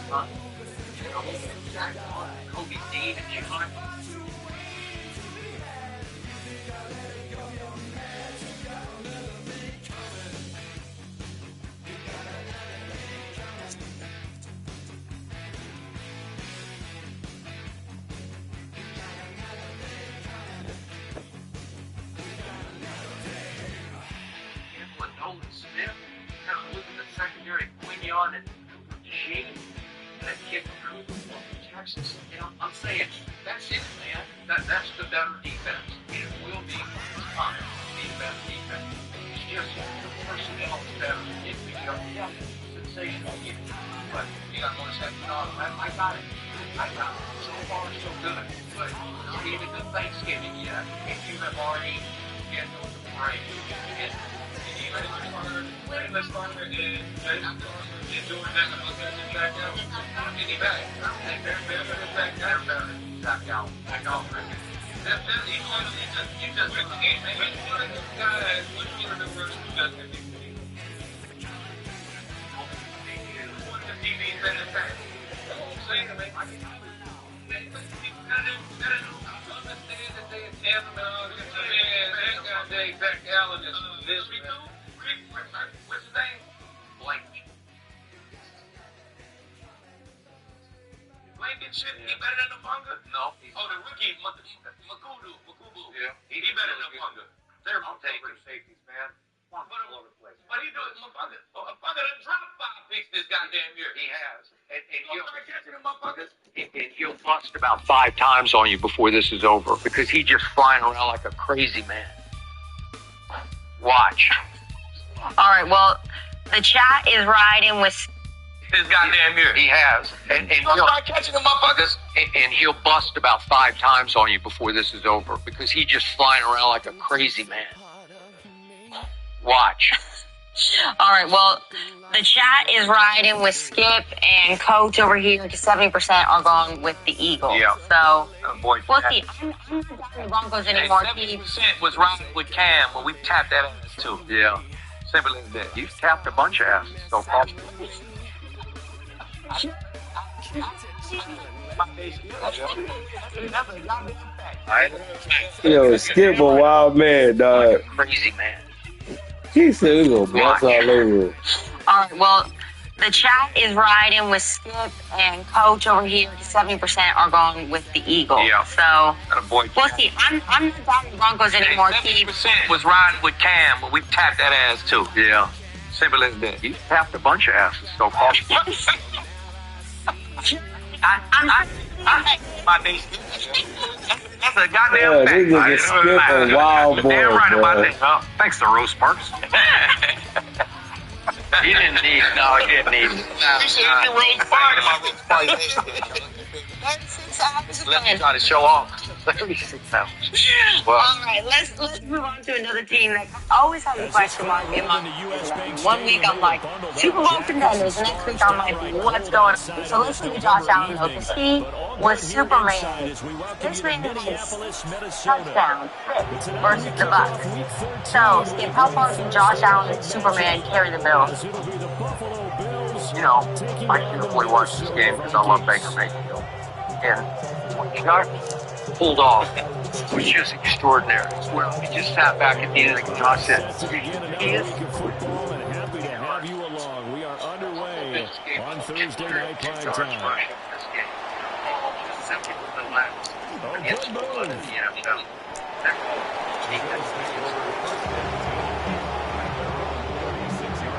Huh? You know, Kobe Dean and John. Nolan Smith, kind of looking at secondary, Quinion and Sheen, and that kid from Texas. You know, I'm saying that's it, man. That's the better defense. It will be time to be a better defense. It's just the personnel is better. It we go, yeah, sensational game. But you got to understand, no, I got it. I got it. So far, so good. But it's even the Thanksgiving yet, and you have already get on the parade. And let's start with enjoying that back out. Any back. Back out. That's just you just took the game. Maybe one of those guys, which one of the worst guys can be? One of the TVs that attack. That's what I'm saying. I mean, you gotta understand that they have that Zach Allen is this. What's his name? Blank. Blanket shouldn't be better than Napunga? No. Oh, the rookie, Makubu. Yeah. He better than Napunga. They're taking safeties, man. All over the place. What he doing? Mapunga done dropped 5 picks this goddamn year. He has. And he'll bust about 5 times on you before this is over because he's just flying around like a crazy man. Watch. All right, well, the chat is riding with his goddamn year. He has. And he'll start catching them motherfuckers. And he'll bust about 5 times on you before this is over because he's just flying around like a crazy man. Watch. All right, well, the chat is riding with Skip and Coach over here to 70% are going with the Eagles. Yeah. So, we'll see. I'm not down the Broncos anymore. 70% was riding with Cam, but we tapped that ass too. Yeah. Simple as that. You've tapped a bunch of asses so far. Yo, Skip a wild man, dog. Crazy man. He said we gonna bust all over. All right, well, the chat is riding with Skip and Coach over here to 70% are going with the Eagles. Yeah. So, we'll see. I'm not down the Broncos anymore. 70% was riding with Cam, but we tapped that ass too. Yeah. Simple as that. You've tapped a bunch of asses so far. My nation. That's a goddamn fact. This nigga Skip a wild boy, damn right bro. about that. Oh, thanks to Rose Sparks. He didn't need. No, he didn't need. He said you Rose Sparks. 36 hours. Let me try to show off. 36 hours. Well, all right, let's move on to another team that always has a question mark in my mind. One week I'm like, Super Bowl contenders. Next week I'm like, what's going on? So let's look at Josh Allen though, because he was Superman. This man has touchdown versus the Bucks. So, Skip, how far can Josh Allen and Superman carry the Bills? you know, I should have really watched this game because I love Baker Mayfield. And what he got pulled off was just extraordinary. Well, he just sat back at the end of the game. I said, he is football and happy to have you along. We are underway on Thursday night prime time. Simply with the left against the blood in the NFL.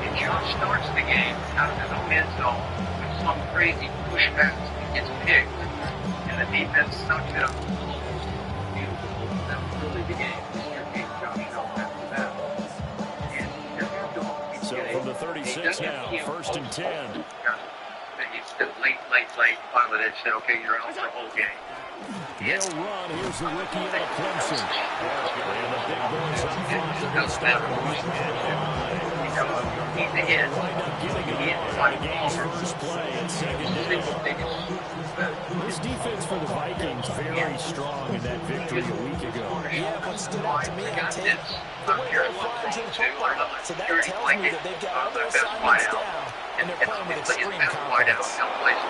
And Josh starts the game out of his own end zone with some crazy pushback that gets picked, and the defense sucks it up. Beautiful. That was really the game. Mr. King Josh Allen after that. And they're doing so from the 36 now, 1st and 10. It's the late. Finally, they said, okay, you're out for the whole game. They'll run. Here's the Ricky out of Clemson. And the big boys up front. They're going to start. He's the hit. Might not giving it up. The game's first play at second down. This defense for the Vikings very strong in that victory a week ago. Yeah, what stood out to me on tape, the way they're flying to the football. So that tells me that they've got all their assignments down, and they're playing with extreme Pass wide out. confidence.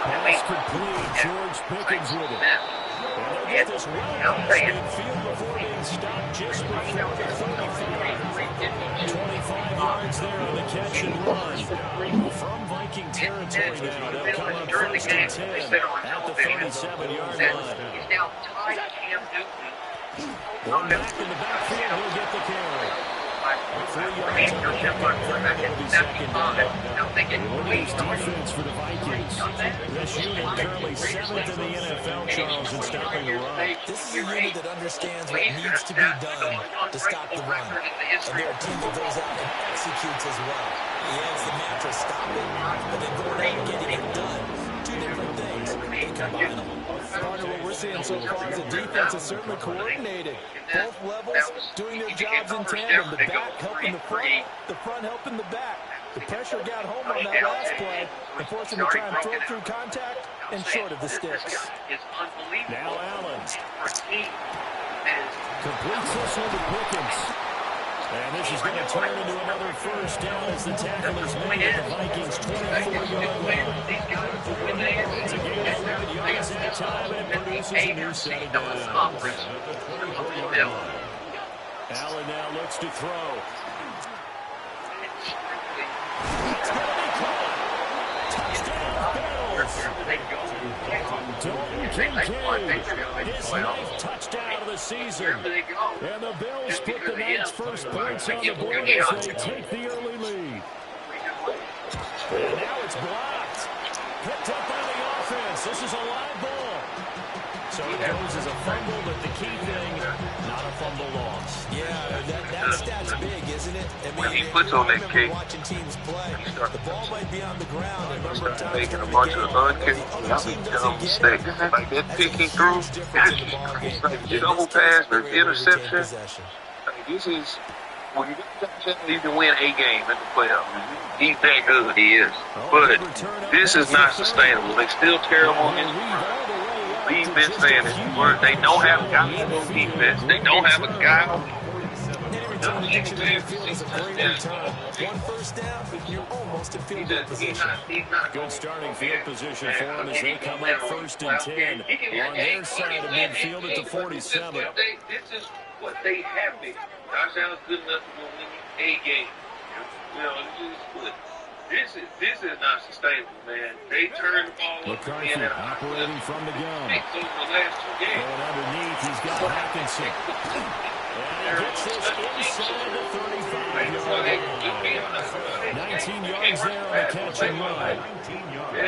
Pass complete. George Pickens with it. And they'll get this well past midfield before being stopped just before the 35. 25 yards there on the catch and run. From Viking territory now, they'll come up first and 10 at the 37-yard line. He's now tied Cam Newton. One back in the backfield, he'll get the carry. 3 yards on the carry. It'll be second down. Williams defense for the Vikings. This unit currently 7th in the NFL, Charles, in stopping the run. This is a unit that understands what needs to be done to stop the run. And they're a team that goes out and executes as well. Yeah, it's the mantra, stop it, but then going out and getting it done. Two different things. They combine them. Part of what we're seeing so far is the defense is certainly coordinated. Both levels doing their jobs in tandem. The back helping the front helping the back. The pressure got home on that last play and forced him to try and throw through contact and short of the sticks. Now Allen completes this one to Pickens. And this is going to turn into another first down as the tackle is made at the Vikings' 24-yard line. It's a game of 11 yards at a time and produces a new set of downs. Allen now looks to throw. It's going to be caught. Touchdown, Bills. Dalton Kincaid, his ninth touchdown of the season. And the Bills put the night's first points on the board as they take the early lead. And now it's blocked. Picked up by the offense. This is a live ball. So it goes as a fumble, but the key thing, not a fumble loss. Yeah, that stat's big, isn't it? I mean, when he puts on that kick, watching teams play, the ball might be on the ground. And start making a bunch of dumb mistakes. Like that pick he threw, it's like a double pass or interception. Like this is, when you you can win a game in the playoffs. He's that good, he is. But this is not sustainable. They're still terrible on this. We've been saying it. They don't have guys on defense. They don't have a guy on good starting field position for them as they come up first and 10 on their side of midfield at the 47. This is what they have been. Josh Allen's good enough to win a game. You know, this is not sustainable, man. They turn the ball over. McCarthy operating from the gun. Over the last 2 games. Going underneath, he's got Hawkinson. And he gets this inside the 35. 19 yards there on the catch and run.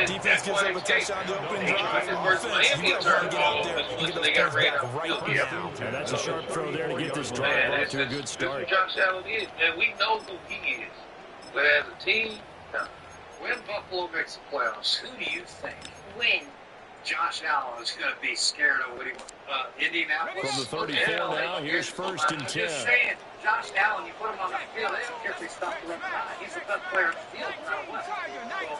Defense gives up a touchdown to open drive. Offense, you got to get out there and get those plays back right now. And that's a sharp throw there to get this drive off to a good start. Josh Allen is, and we know who he is. But as a team, when Buffalo makes the playoffs, who do you think? Win. Josh Allen is going to be scared of what Indianapolis. From the 34 now, here's first and 10. Just saying, Josh Allen, you put him on the field, they don't care if they stop the run. He's the best player on the field no matter what. So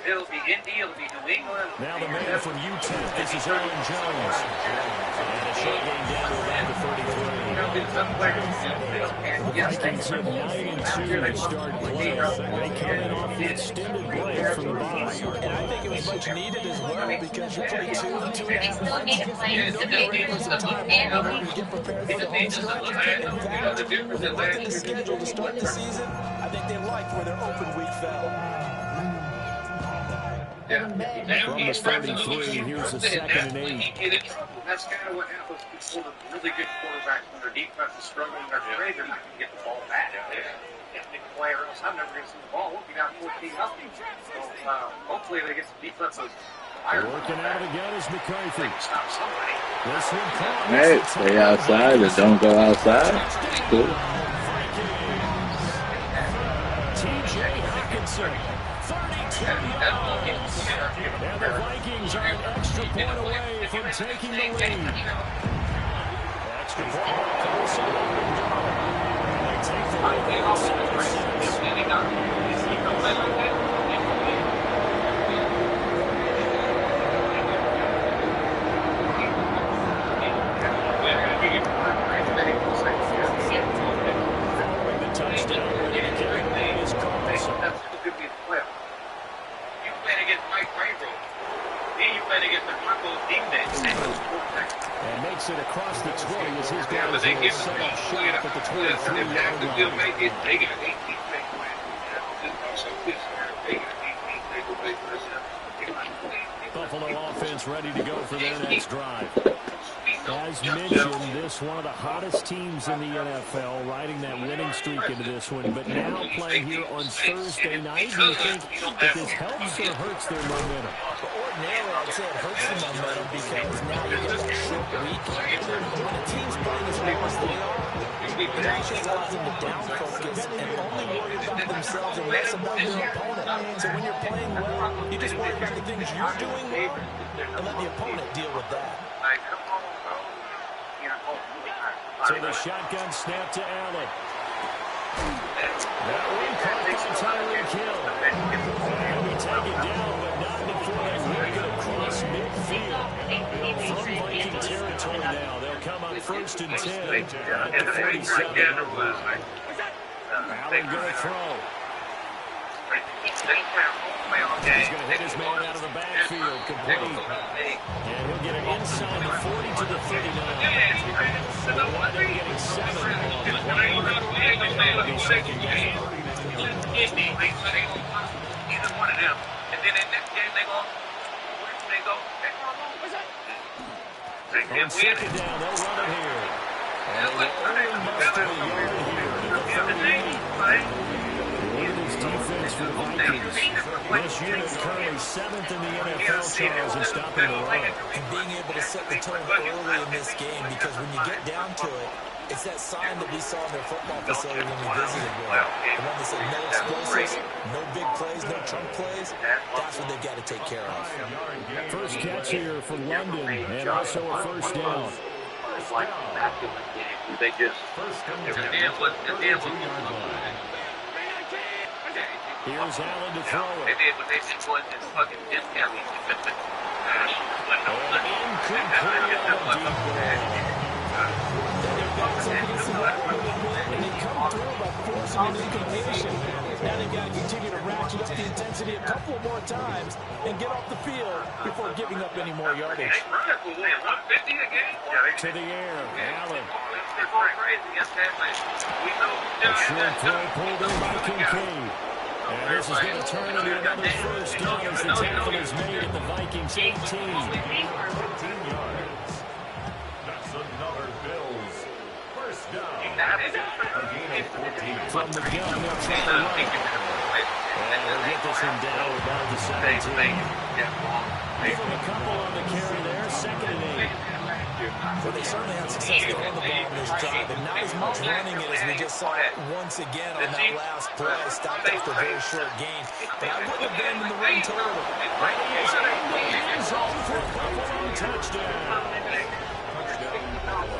it'll be Indy, it'll be New England. Now the man from Utah, this is Aaron Jones. And a short game down to around the 33. The Vikings have 9-2 to start play. They come in off the extended break from the bye. And I think it was much needed as well because you play 2.5 Need to play the months of time to get prepared for the home stretch. In fact, when they looked at the schedule to start the season, I think they liked where their open week fell. From the 33, here's a 2nd and 8. That's kind of what happens with really good quarterbacks when their defense is struggling. They're afraid they're not going to get the ball back. Can't make a play or else I'm never going to see the ball. We'll be down 14-0. So hopefully they get some defenses. Working out of the gun is McCarthy. Stop somebody. This one caught. Hey, stay outside and don't go outside. Cool. TJ Hawkinson. 32 yards. And the Vikings are an extra point away from taking the lead. Extra point. They take the lead. The touchdown. Is Carlson. That's going to be the playoff. You win against against Mike Rainbow. Then you playing against the Broncos defense. And makes it across the 20 as his Yeah, guys but they will give set them up shop at the 23-yard still line. make it. They got 18 takeaways. So this they got 18 takeaways for themselves. Buffalo offense ready to go for their next drive. As mentioned, this one of the hottest teams in the NFL, riding that winning streak into this one. But now playing here on Thursday night, do you think that this helps or hurts their momentum? Ordinarily, I'd say it hurts the momentum because now you get that short week. When a team's playing as well as they are, it actually allows them to down focus and only worry about themselves and less about their opponent. So when you're playing well, you just worry about the things you're doing well and let the opponent deal with that. So the shotgun snap to Allen. That one caught by Tyreek Hill. He'll be taken down, but not before they work it across midfield. From Viking territory now, they'll come up 1st and 10 at the 47. Allen going to throw. He's going to hit his man out of the backfield, complete. And he'll get it inside the 40 to the 39. They'll wind up getting 7 on the play. It'll be second down. Either one of them. And then in next game, they go, where do they go? On second down, they'll run it here. And they'll only muster a yard here to the 38. Look at this defense for the Vikings. This unit currently 7th in the NFL, Charles, in stopping the run. And being able to set the tone early in this game, because when you get down to it, it's that sign that we saw in their football facility when we visited with them. The one that said no explosives, no big plays, no chunk plays. That's what they've got to take care of. First catch here for London, and also a first down. They just, Here's Allen to throw they it. did what they did was this fucking Jim Kelly. And they come through by forcing an incompletion. Now they've got to continue to ratchet up the intensity a couple more times and get off the field before giving up any more yardage. To the air, Allen. A short throw pulled in by Kincaid. And this is going to turn into another first down as the tackle is made at the Vikings 18. 15 yards. That's another Bills first down. From the gun, they'll try to run it. And they'll get this one down about the 17. Give them a couple on the carry there, 2nd and 8. Well, they certainly had success throwing the ball in this drive, and not as much running it as we just saw once again on that last play, stopped after a very short gain. But I wouldn't have been in the run total. Touchdown.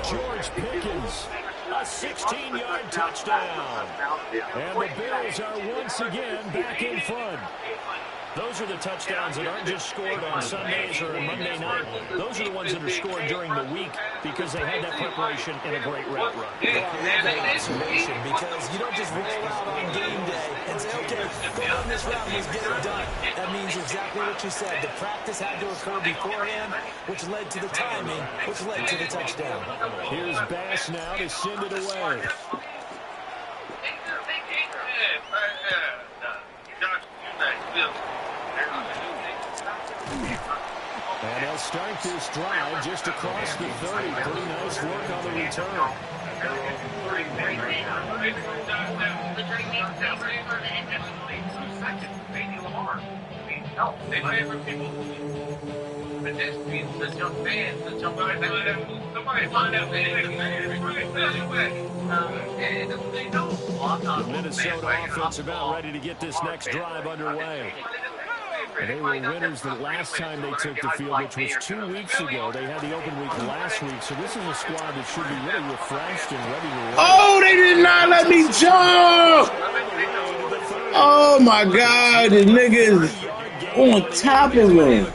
George Pickens, a 16-yard touchdown. And the Bills are once again back in front. Those are the touchdowns that aren't just scored on Sundays or Monday night. Those are the ones that are scored during the week because they had that preparation and a great route run. Well, I love that observation because you don't just roll out on game day and say, okay, go on this route and let's get it done. That means exactly what you said. The practice had to occur beforehand, which led to the timing, which led to the touchdown. Here's Bass now to send it away. And they'll start this drive just across the 30. Pretty nice work on the return. They pay for people. But this means the young man, somebody find out the Minnesota offense about ready to get this next drive underway. And they were winners the last time they took the field, which was 2 weeks ago. They had the open week last week, so this is a squad that should be really refreshed and ready to roll. Oh, they did not let me jump! Oh my God, the nigga is on top of him.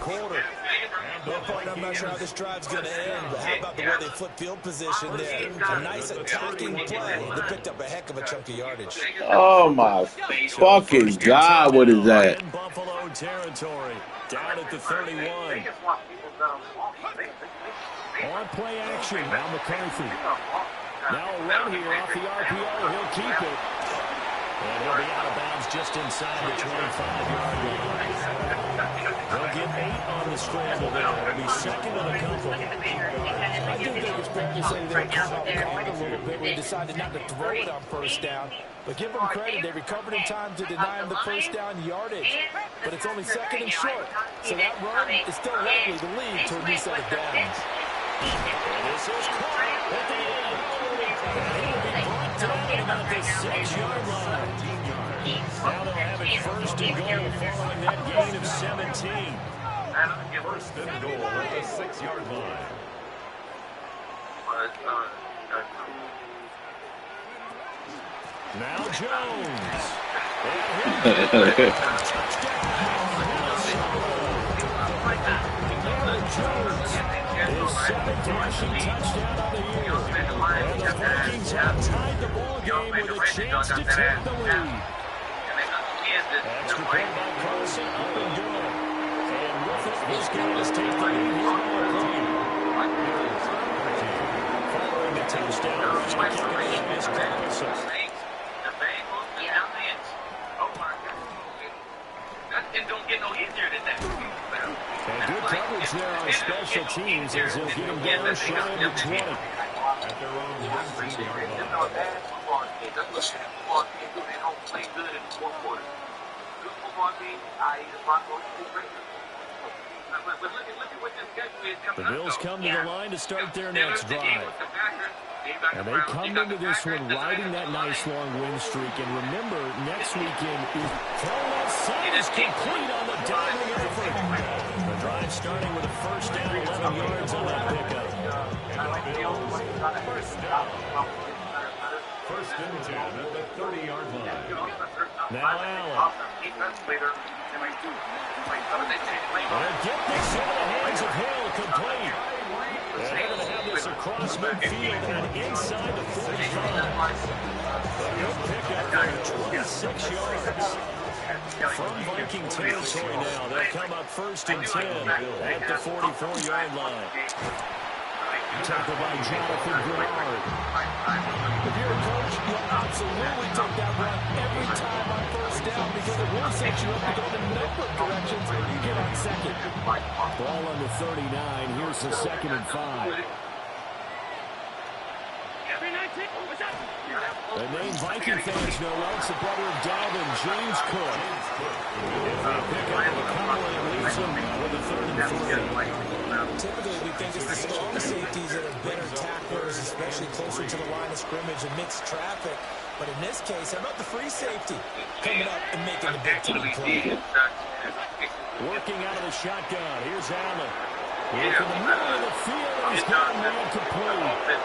I'm not sure how this drive's going to end, but how about the way they flip field position there? A nice attacking play. They picked up a heck of a chunk of yardage. Oh my fucking God, what is that? Buffalo territory. Down at the 31. On play action, now McCarthy. Now a run here off the RPO. He'll keep it. And he'll be out of bounds just inside the 25-yard line. They'll get 8 on the scramble there. It'll be second and a couple. I do think it's fair to say they caught off guard a little bit. We decided not to throw it on first down. But give them credit. They recovered in time to deny him the first down yardage. But it's only second and short. So that run is still likely to lead to a new set of downs. This is caught at the end. He'll be brought down at about the 6-yard line. Now they'll have it first and goal following that gain of 17. First and goal at the 6-yard line. Now Jones. Jones, his 7th rushing touchdown of the year. And the Vikings have tied the ball game with a chance to take the lead. Extra point by Carson, up and go. And with it, this guy has taken the lead here. Following the touchdown, rush the kicker is Carson. It don't get no easier than that. And good coverage there on special teams as he'll get him down shy of the 20. At their own 1-3-yard line. They don't play good in the fourth quarter. Good football team, the Broncos do great. But look at what this schedule is coming up. The Bills come to the line to start their next drive. And they come into this one riding that nice long win streak. And remember, next weekend is that side is complete on the diving effort. The drive starting with a first down, 11 yards on that pickup. First and 10 at the 30-yard line. Now Allen. And get this into the hands of Hill, complete. And they're going to have this across midfield and inside the 45. A good pickup there, 26 yards. From Viking territory now, they'll come up first and 10 at the 44-yard line. Tackled by Jonathan Grenard. If you're a coach, you'll absolutely take that run every time on first down because it will set you up to go in a number of directions when you get on second. Ball on the 39. Here's the 2nd and 5. The name Viking fans know likes the brother of Dalvin, James Cook. If they pick up the couple, it leaves them with a 3rd and 4. Typically, we think it's the strong safeties that are better tacklers, especially closer to the line of scrimmage amidst traffic. But in this case, how about the free safety coming up and making the big-time play? Working out of the shotgun. Here's Allen. Look in the middle of the field, and he's got a man complete.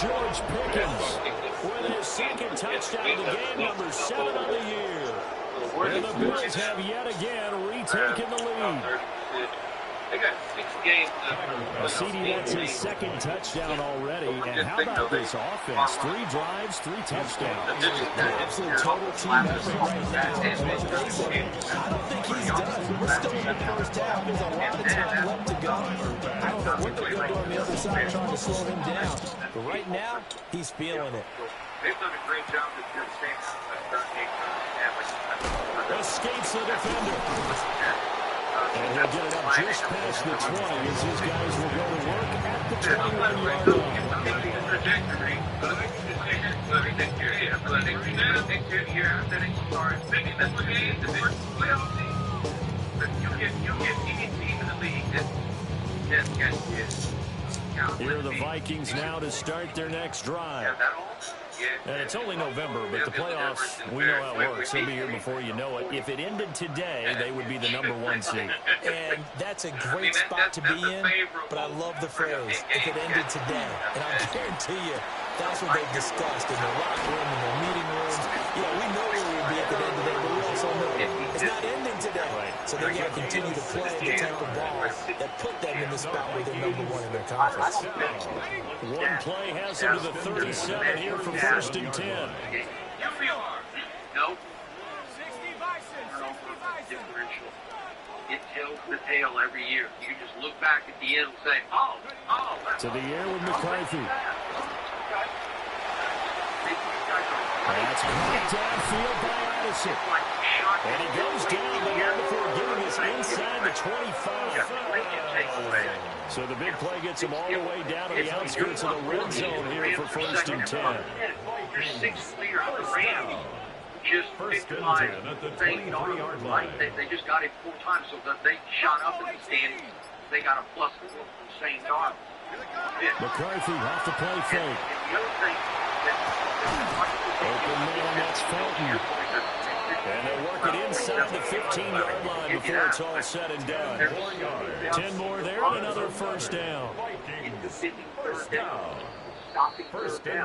George Pickens with his 2nd touchdown of the game, number 7 on the year. And the Bills have yet again retaken the lead. CD, that's his 2nd touchdown already. And how about this offense? 3 drives, 3 touchdowns. Absolute total team effort right now. I don't think he's done. We're still in the first half. There's a lot of time left to go. I don't know what they're going to do on the other side trying to slow him down. But right now, he's feeling it. They've done a great job with their stance. Escapes the defender. And he'll get it up just past the 20 as his guys will go to work at the 21-yard line. Here are the Vikings now to start their next drive. And it's only November, but the playoffs, we know how it works. They'll be here before you know it. If it ended today, they would be the number 1 seed. And that's a great spot to be in, but I love the phrase, if it ended today. And I guarantee you, that's what they've discussed in the locker room, in the meeting rooms. Yeah, we know where we'll be at it end today, but we also know it's not ending today. So they got to continue to play the type of ball that put them in this spot where they're number one in their conference. One play has them to the 37 here for 1st and 10. No. Differential. It tells the tale every year. You just look back at the end and say, oh. To the air with McCarthy. That's caught downfield by Addison. And he goes down the line before getting this inside the 25. So the big play gets him all the way down to the outskirts of the red zone here for 1st and 10. Your sixth leader on the Rams just victimized St. Darnold, right? They just got it 4 times, so that they shot up in the standings. They got a plus from St. Darnold. McCarthy off the play fake. And the other thing open man, that's Felton. And they work it inside the 15-yard line before it's all said and done. 10 more there and another 1st down.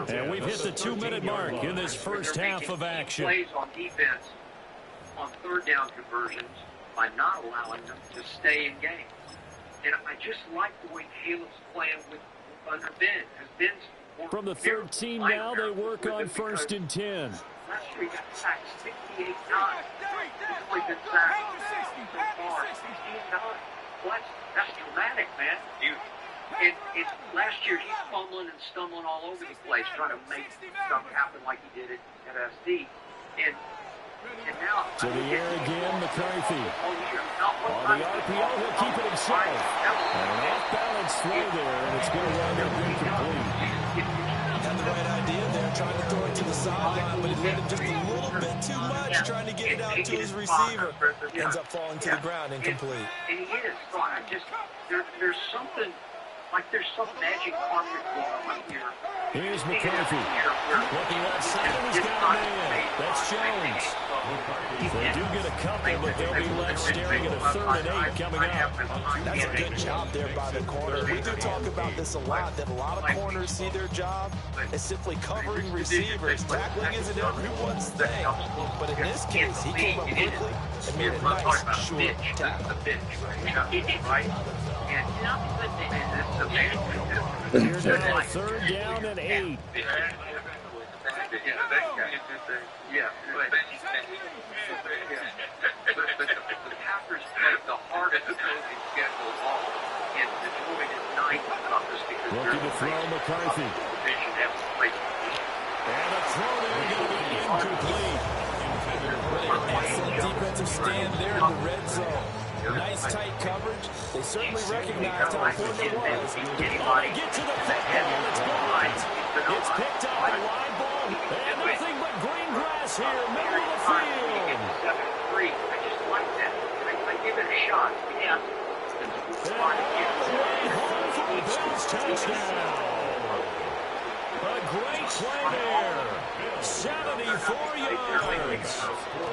And we've hit the 2-minute mark in this first half of action. Plays on defense on 3rd down conversions by not allowing them to stay in game. And I just like the way Caleb's playing under Ben. Because Ben's from the 13 now, they work on 1st and 10. Last year he got sacked 68 times. He's only been sacked so far 16 times. Well, that's dramatic, man. And last year he's fumbling and stumbling all over the place, trying to make stuff happen like he did at SD. And now to the air again, McCarthy. On the RPO, he'll keep it himself. And an off-balance throw there, and it's going to wind up incomplete. Had the right idea there, trying to throw it to the sideline, but he let him just a little bit too much, trying to get it out to his receiver. Ends up falling to the ground, incomplete. And he is. So I just, there's something, like there's some magic carpet going on here. Here's McCarthy. Looking left side, and he's got a man. That's Jones. They do get a couple, but they'll be left staring at a 3rd and 8 coming up. That's a good job there by the corner. We do talk about this a lot, that a lot of corners see their job as simply covering receivers. Tackling isn't everyone's thing. But in this case, he came up quickly and made a nice, short tackle. Right? Here's a 3rd down and 8. Yeah, but the Packers played the hardest opposing schedule of all, and Detroit is 9th toughest because looking to throw McCarthy. And a throw there going to be incomplete. Excellent defensive stand there in the red zone. Nice tight coverage. They certainly recognized how important it was. They get to the football. It's blocked. It's picked up a wide ball. And nothing but green grass here, middle of the field. 7-3. I just like that. I give it a shot. Yeah. Touchdown. A great play there. 74 yards.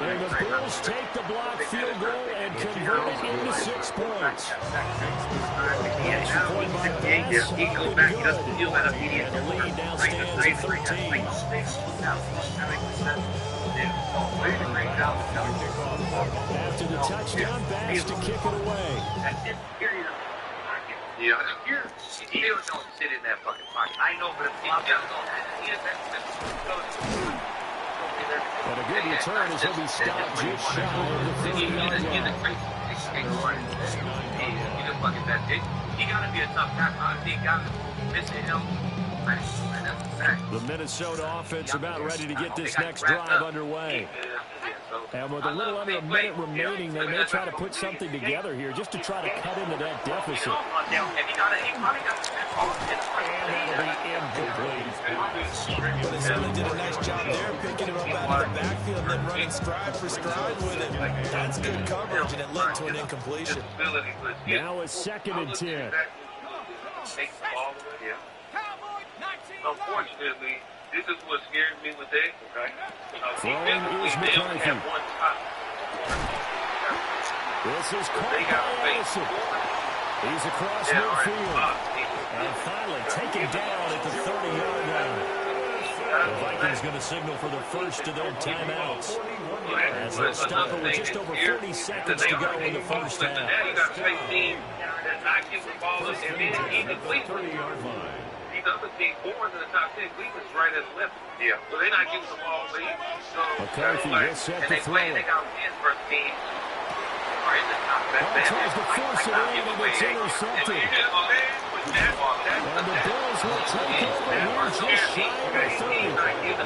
And the Bills take the block field goal and convert it into 6 points. He goes back, he doesn't feel that immediate. And the lead now stands at 13. After the touchdown, Bass to kick it away. Yeah, he don't sit in that fucking pocket. I know, but and a good return as he'll be stopped just shy of the 30-yard line. He got to be a tough tackle. He got to miss him. The Minnesota offense about ready to get this next drive underway. And with a little under a minute remaining, they may try to put something together here just to try to cut into that deficit. And that'll be incomplete. But they certainly did a nice job there, picking him up out of the backfield and then running stride for stride with him. That's good coverage, and it led to an incompletion. Now it's 2nd and 10. Unfortunately, this is what scares me with that. Throwing is McCarthy. This is caught by Addison. He's across midfield. And finally taken down at the 30-yard line. The Vikings going to signal for the first of their timeouts. As they'll stop it with just over 40 seconds to go in the first half. You got the same team that's not giving the ball, and then even Cleveland. These other teams, more than the top 10, Cleveland's right at the left. Yeah. So they're not giving the ball lead. So McCarthy gets set to throw it. They got wins for the team. Are in the top. Tries to force it in, and it's intercepted. And the Bills will take over here just shy of the 30.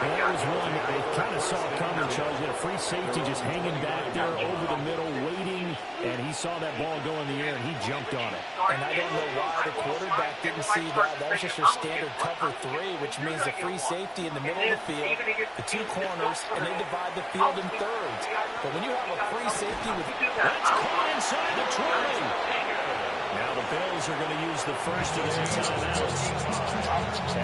And that was one that they kind of saw coming, Charles. He had a free safety just hanging back there over the middle, waiting, and he saw that ball go in the air, and he jumped on it. And I don't know why the quarterback didn't see that. That was just your standard cover 3, which means the free safety in the middle of the field, the 2 corners, and they divide the field in thirds. But when you have a free safety with... That's caught inside the 20. Now the Bills are going to use the first of their timeouts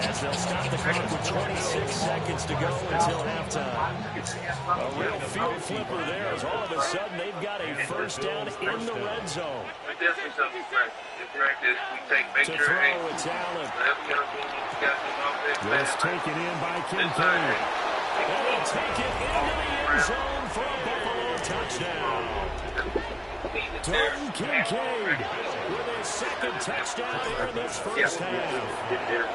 as they'll stop the clock with 26 seconds to go until halftime. A real field flipper there as all of a sudden they've got a first down in the red zone. To throw, it's Allen. Just taken in by Kincaid. And he'll take it into the end zone for a Buffalo touchdown. Dalton Kincaid with his second touchdown here in this first half.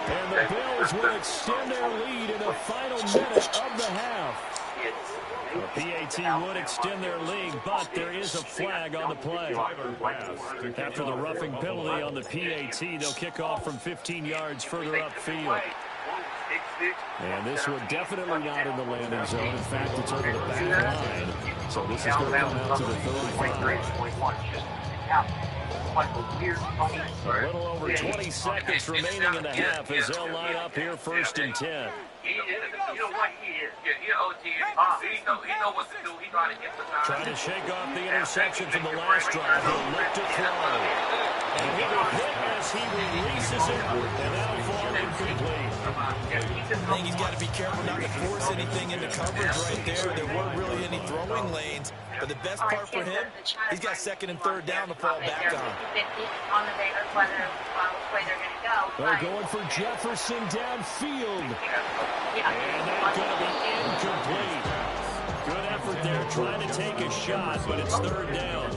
And the Bills will extend their lead in the final minute of the half. The PAT would extend their lead, but there is a flag on the play. After the roughing penalty on the PAT, they'll kick off from 15 yards further upfield. And this one definitely not in the landing zone. In fact, it's over the back line. So this is going to come out to the 35. A little over 20 seconds remaining in the half as they'll line up here first and 10. You know what he is. He know what to do. He got to get the time. Trying to shake off the interception from the last drive. He'll look to throw. And he'll hit as he releases it. And that'll fall incomplete. I think he's got to be careful not to force anything into coverage right there. There weren't really any throwing lanes. But the best part for him, he's got second and third down to fall back on. They're going for Jefferson downfield. And that's going to be incomplete. Good effort there trying to take a shot, but it's third down.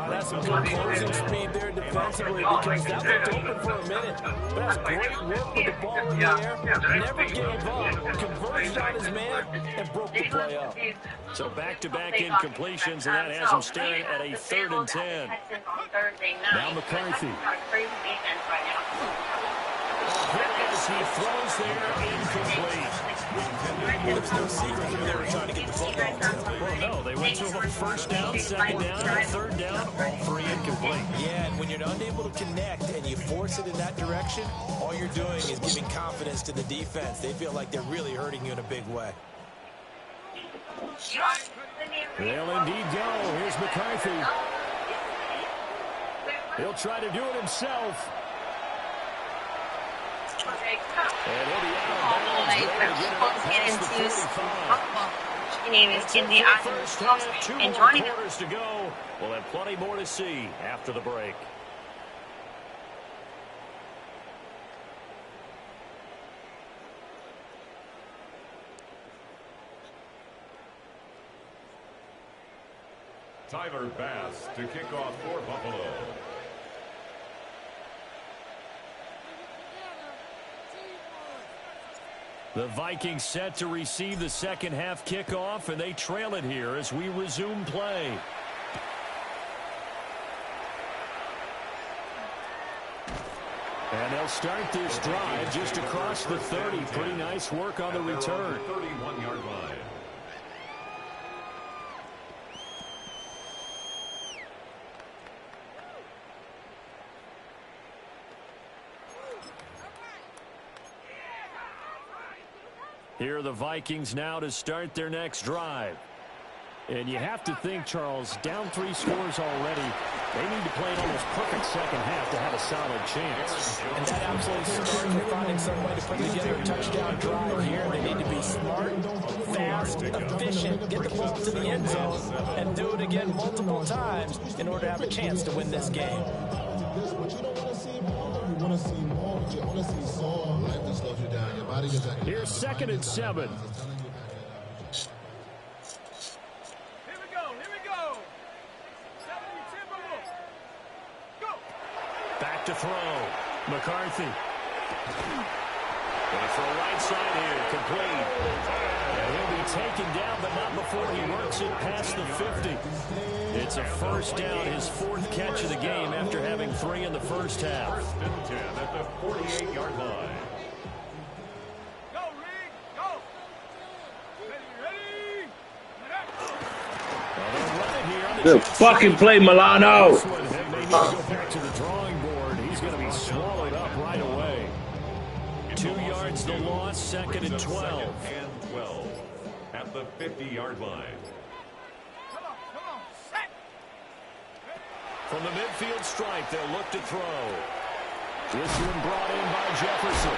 That's some good closing speed there defensively because that looked open for a minute. But that's great work with the ball in the air. Never gave up. Converged on his man and broke the play up. So back-to-back incompletions, and that has him staring at a 3rd and 10. Now McCarthy. As he throws there, incomplete. There's no secret who they were trying to get the football to. Well, no, they went to a first down, second down, and third down, all 3 incomplete. Yeah, and when you're unable to connect and you force it in that direction, all you're doing is giving confidence to the defense. They feel like they're really hurting you in a big way. They'll indeed go. Here's McCarthy. He'll try to do it himself. And he'll be out of bounds. And joining quarters to go. We'll have plenty more to see after the break. Tyler Bass to kick off for Buffalo. The Vikings set to receive the second half kickoff, and they trail it here as we resume play. And they'll start this drive just across the 30. Pretty nice work on the return. 31-yard line. Here are the Vikings now to start their next drive. And you have to think, Charles, down 3 scores already. They need to play an almost perfect second half to have a solid chance. And that absolutely starts with finding some way to put together a touchdown drive here. They need to be smart, fast, efficient, get the ball to the end zone, and do it again multiple times in order to have a chance to win this game. But you don't want to see more. You want to see more. You want to see Saul. Life just slows you down. Here's 2nd and 7. Here we go. 70 Timberwolves. Go. Back to throw. McCarthy. Going to throw right side here. Complete. And he'll be taken down, but not before he works it past the 50. It's a first down, his 4th catch of the game after having 3 in the first half. 1st and 10 at the 48-yard line. Go, Reed. Go. Ready. Well, they'll run it here on the Good fucking play, Milano. This one, they need to go back to the drawing board. He's going to be swallowed up right away. 2 yards the loss, 2nd and 12. 2nd and 12 at the 50-yard line. Come on. Set. From the midfield stripe, they'll look to throw. This one brought in by Jefferson.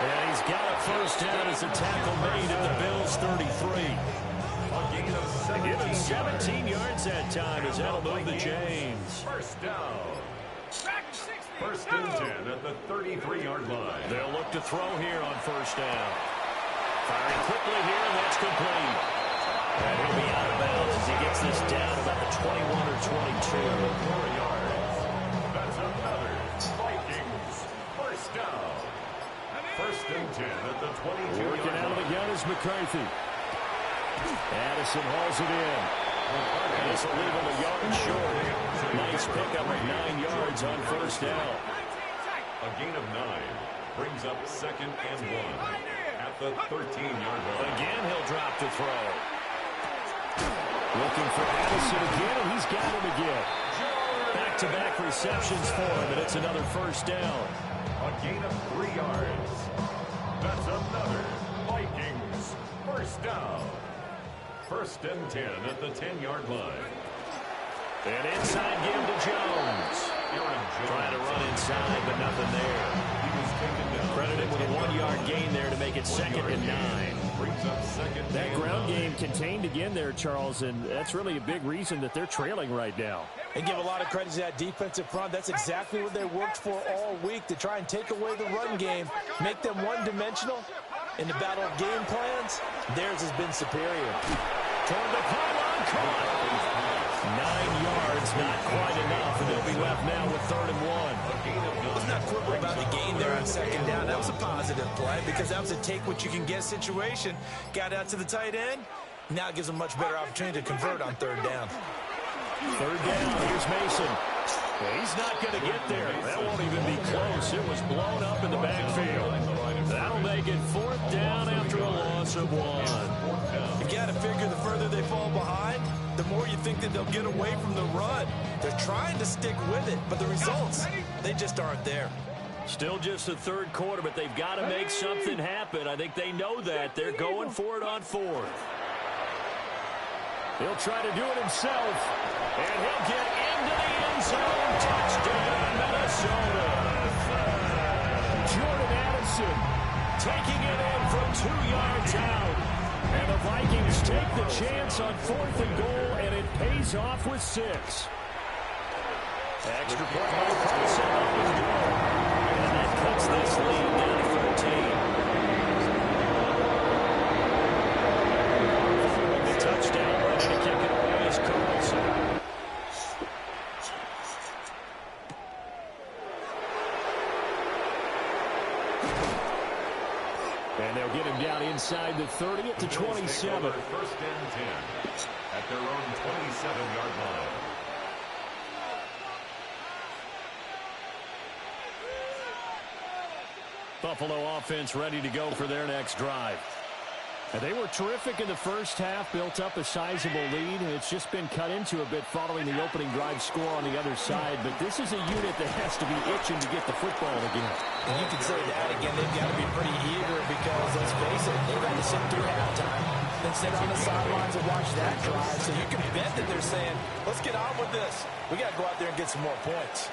And he's got a first down as a tackle made at the Bills' 33. They give him 17 yards that time as that'll move the chains. First down. 1st and 10 at the 33-yard line. They'll look to throw here on first down. Firing quickly here, and that's complete. And he'll be out of bounds as he gets this down about the 21 or 22. 4 yards. That's another Vikings first down. 1st and 10 at the 22-yard line. Working out of the gun is McCarthy. Addison hauls it in. And this will leave him a yard short. Nice pickup of 9 yards on first down. A gain of 9 brings up 2nd and 1 at the 13-yard line. Again, he'll drop to throw. Looking for Addison again, and he's got him again. Back-to-back receptions for him, and it's another first down. A gain of 3 yards. That's another Vikings first down. 1st and 10 at the 10-yard line. And inside give to Jones. Trying to run inside, but nothing there. He was taken down. Credited with a 1-yard gain there to make it 2nd and 9. Brings up 2nd. That ground game contained again there, Charles, and that's really a big reason that they're trailing right now. And give a lot of credit to that defensive front. That's exactly what they worked for all week, to try and take away the run game, make them one-dimensional. In the battle of game plans, theirs has been superior. Toward the pylon, caught. 9 yards, not quite enough, and they'll be left now with 3rd and 1. Let's not quibble about the gain there on 2nd down. That was a positive play because that was a take-what-you-can-get situation. Got out to the tight end. Now it gives them a much better opportunity to convert on 3rd down. 3rd down, here's Mason. He's not going to get there. That won't even be close. It was blown up in the backfield. That'll make it 4th down after a loss of 1. You got to figure the further they fall behind, the more you think that they'll get away from the run. They're trying to stick with it, but the results, they just aren't there. Still just the 3rd quarter, but they've got to make something happen. I think they know that. They're going for it on 4th. He'll try to do it himself, and he'll get into the end zone. Touchdown, Minnesota. Jordan Addison taking it in from 2 yards out. And the Vikings take the chance on 4th and goal, and it pays off with 6. Extra point by Carson. And that cuts this lead down to 13. Following the touchdown, ready to kick it away is Carlson. And they'll get him down inside the 30 at the 27. 1st and 10 at their own 27-yard line. Buffalo offense ready to go for their next drive. And they were terrific in the first half, built up a sizable lead, and it's just been cut into a bit following the opening drive score on the other side. But this is a unit that has to be itching to get the football again. And you can say that again. They've got to be pretty eager because, let's face it, they've had to sit through halftime, then sit on the sidelines and watch that drive. So you can bet that they're saying, let's get on with this. We got to go out there and get some more points.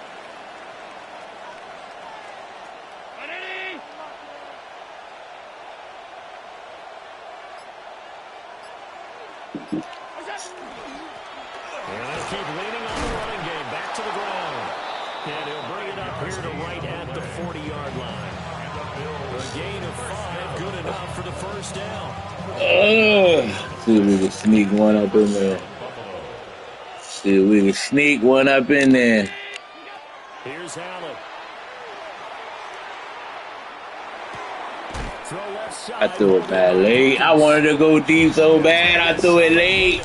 And they'll keep leaning on the running game. Back to the ground. And he'll bring it up here to right at the 40-yard line. A gain of 5, good enough for the first down. See if we can sneak one up in there. See if we can sneak one up in there. Here's Allen. Throw left side. I threw it bad late. I wanted to go deep so bad. I threw it late.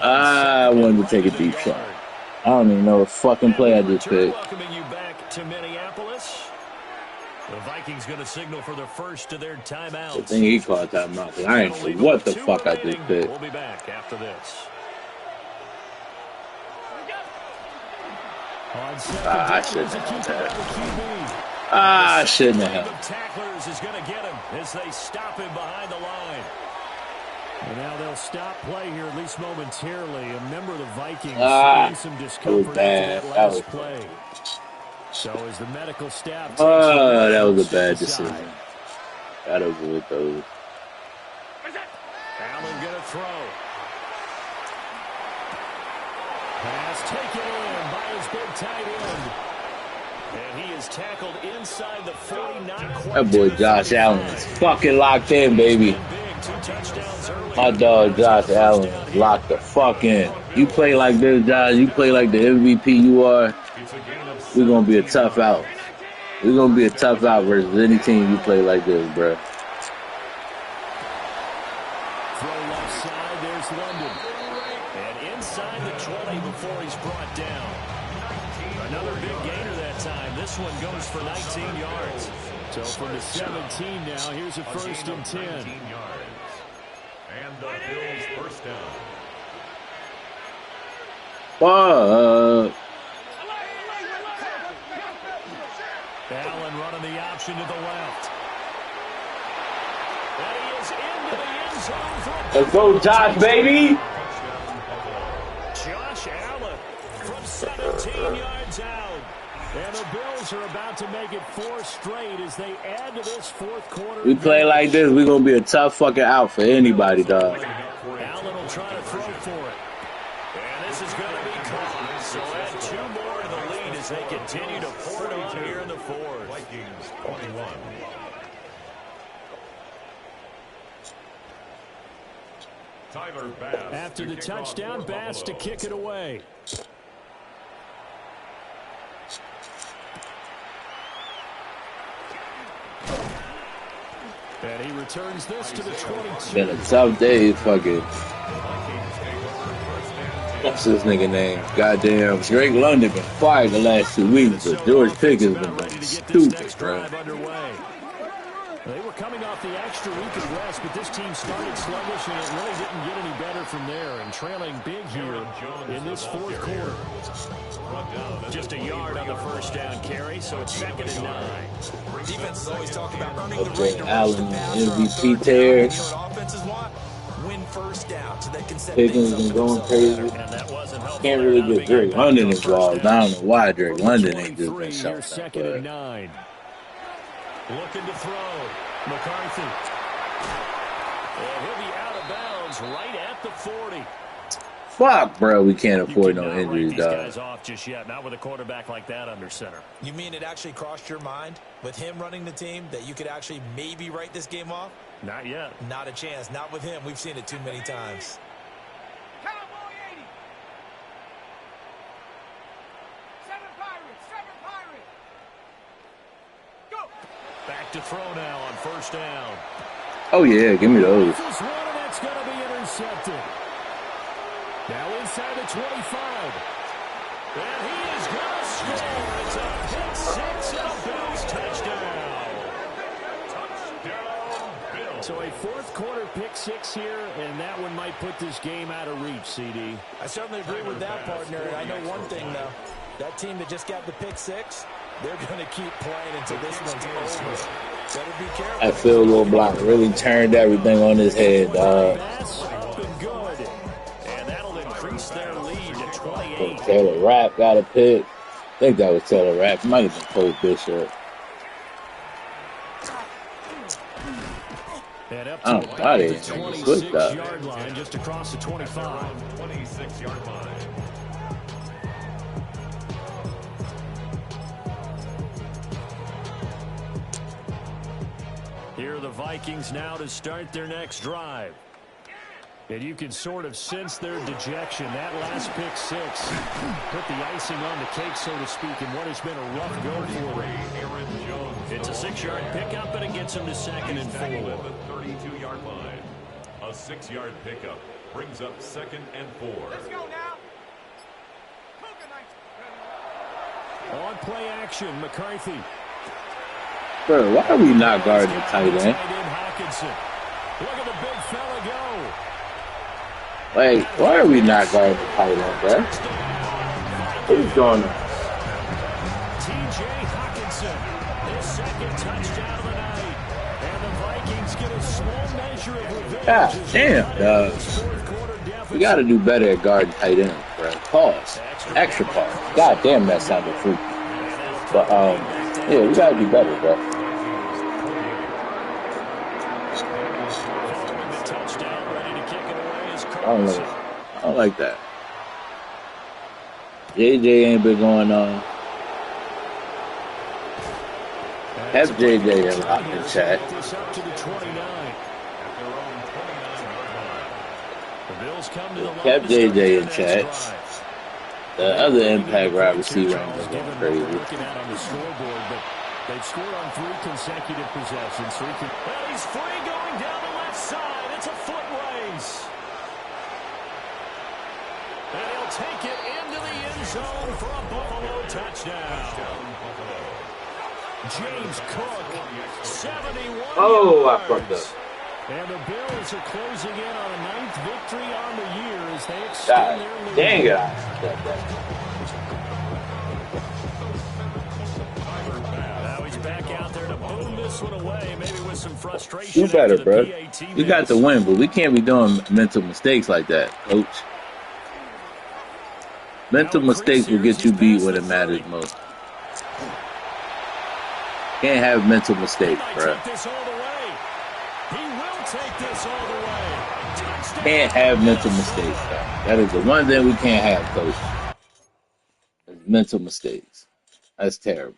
I wanted to take a deep shot. I don't even know what fucking play I just picked. Welcoming you back to Minneapolis. The Vikings going to signal for the first of their timeouts. I think he called timeout. I ain't know what the fuck I just picked. We'll be back after this. I shouldn't have done that. I shouldn't have. Tacklers is going to get him as they stop him behind the line. And now they'll stop play here, at least momentarily. A member of the Vikings in some discomfort after that last play. So as the medical staff that was a bad decision. Got over with those. Allen going to throw. Pass taken in by his big tight end. And he is tackled inside the 40, not quite. That boy Josh Allen is fucking locked in, baby. My dog Josh Allen is locked the fuck in. You play like this, Josh. You play like the MVP you are. We're going to be a tough out. We're going to be a tough out versus any team you play like this, bro. Throw left side. There's London. And inside the 20 before he's brought down. Another big gainer that time. This one goes for 19 yards. So from the 17 now, here's a first and 10. And the Bills first down. Allen running the option to the left. And he is into the end zone for Let's go, Josh, baby. Josh Allen from 17 yards out. And the Bills are about to make it 4 straight as they add to this fourth quarter. We play like this, we're going to be a tough fucking out for anybody, dog. Allen will try to throw for it. And this is going to be caught. So add 2 more to the lead as they continue to pour it on here in the fourth. Vikings 21. Tyler Bass. After the touchdown, Bass to kick it away. And he returns this to the 22. Been a tough day, fucking. What's this nigga name? Goddamn, Drake London been fired the last 2 weeks, but George Pickens been like stupid, bro. They were coming off the extra week of rest, but this team started sluggish, and it really didn't get any better from there. And trailing big here in this fourth quarter. Just a yard on the first down carry, so it's 2nd and 9. Defense is always talking about earning the right to Allen MVP tear. Win first down so they can set Pickens been going crazy. Can't really get Drake London involved. I don't know why Drake London ain't just been showing up. 2nd and 9. Looking to throw. McCarthy. And he'll be out of bounds right at the 40. Fuck, bro, we can't afford no injuries, these dog. guys off just yet, not with a quarterback like that under center. You mean it actually crossed your mind with him running the team that you could actually maybe write this game off? Not yet. Not a chance. Not with him. We've seen it too many times. Cowboy 80. 7 Pirates. 7 Pirates. Go. Back to throw now on first down. Oh, yeah, give me those. This is one, and that's going to be intercepted. Now inside the 25. And he is going to score. It's a pick 6 and a Bills touchdown. So a fourth quarter pick 6 here, and that one might put this game out of reach, CD. I certainly agree with that, partner. I know one thing, though. That team that just got the pick 6, they're going to keep playing until this one's over. Better be careful. I feel a little block really turned everything on his head, dog. Good. And that'll increase their lead to 28. Taylor Rapp got a pick. I think that was Taylor Rapp. Might have been Cole Bishop. And up I don't know why they didn't make a switch up. 26-yard line just across the 25. 26-yard line. Vikings now to start their next drive. And you can sort of sense their dejection. That last pick six put the icing on the cake, so to speak, in what has been a rough go for them. It's a 6-yard pickup, but it gets them to 2nd and 4. At the 32-yard line. A 6-yard pickup brings up 2nd and 4. Let's go now. On play action, McCarthy. Bro, why are we not guarding the tight end? Look at the big fella go. Like, why are we not guarding the tight end, bro? What is going on? T.J. Hawkinson, his 2nd touchdown of the night. And the Vikings get a small measure of revenge. God damn, dog. We got to do better at guarding tight ends, bro. Pause. Extra pause. God damn, that sounded freaky. But, yeah, we got to do better, bro. I don't like that. JJ ain't been going on. Have JJ in the chat. Kept JJ in chat. The other impact wide receiver ain't been going crazy. They've scored on 3 consecutive possessions. Well, he's free going down the left side. It's a foot race. And he'll take it into the end zone for a Buffalo touchdown. James Cook, 71 Oh, I yards. fucked up. And the Bills are closing in on a 9th victory on the year as they extend God their lead. dang it. Now he's back out there to boom this one away, maybe with some frustration. You better, after the bro. PAT We got the win, but we can't be doing mental mistakes like that, coach. Mental mistakes will get you beat when it matters most. Can't have mental mistakes, bro. Can't have mental mistakes, bro. That is the one thing we can't have, coach. Mental mistakes. That's terrible.